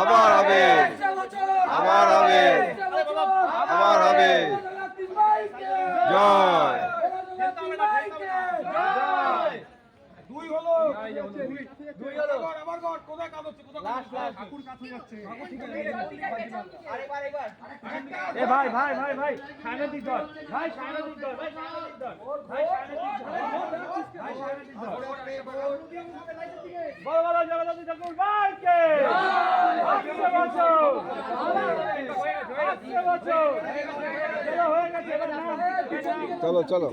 আবার হবে, আবার হবে, আবার হবে। জয় ভাই ভাই ভাই ভাই সামনের দিক ধর, ভাই সামনের দিক ধর, ভাই সামনের দিক ধর, ভাই সামনের দিক ধর, ভাই সামনের দিক ধর। বড় বড় জগন্নাথ ঠাকুর ভাইকে আসছে বছর, আসছে বছর হয়ে গেছে। চলো চলো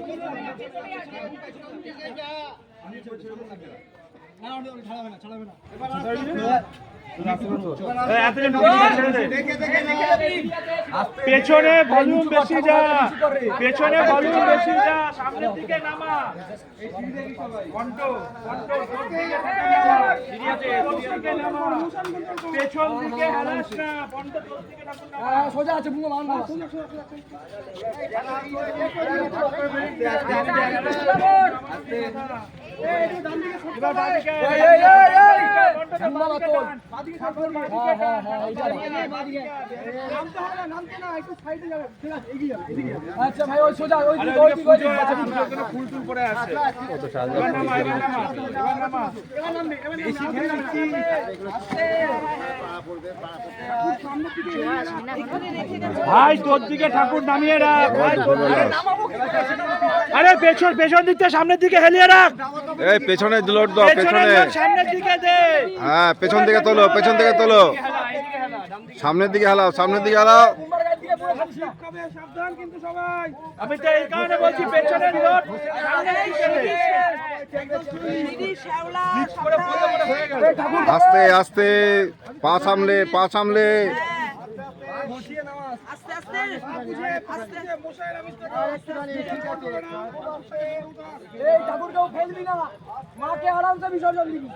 পেছনে ভলিউম বেশি যা, পেছনে ভলিউম বেশি যা, সামনের দিকে নামা। পেছন দিকে হারাস না, সোজা আছে আচ্ছা ভাই ওই সোজা ওই ফুল টুল পরে আছে। ভাই তোর দিকে ঠাকুর নামিয়ে রাখ, আরে পেছন পেছন দিক থেকে সামনের দিকে হেলিয়ে রাখ। এই পেছনে লোড দাও, পেছনে সামনের দিকে দে। হ্যাঁ পেছন থেকে তোলো, পেছন থেকে তোলো, সামনের দিকে হালাও, সামনের দিকে হালাও। সাবধান কিন্তু সবাই, আমি তো এই কারণে বলছি পেছনের লোড সামনের দিকে দে। আস্তে আস্তে পা সামলে, পা সামলে। আস্তে আস্তে এই ঠাকুরকেও ফেলবি না, মাকে আরামসে বিসর্জন দিবি।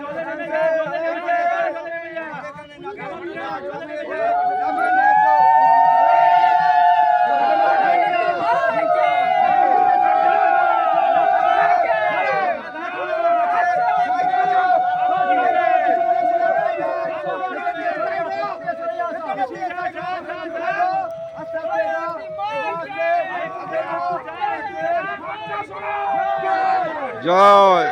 জলে নেমে যা, জলে নেমে যা, জলে নেমে যা, জলে নেমে যা। জয়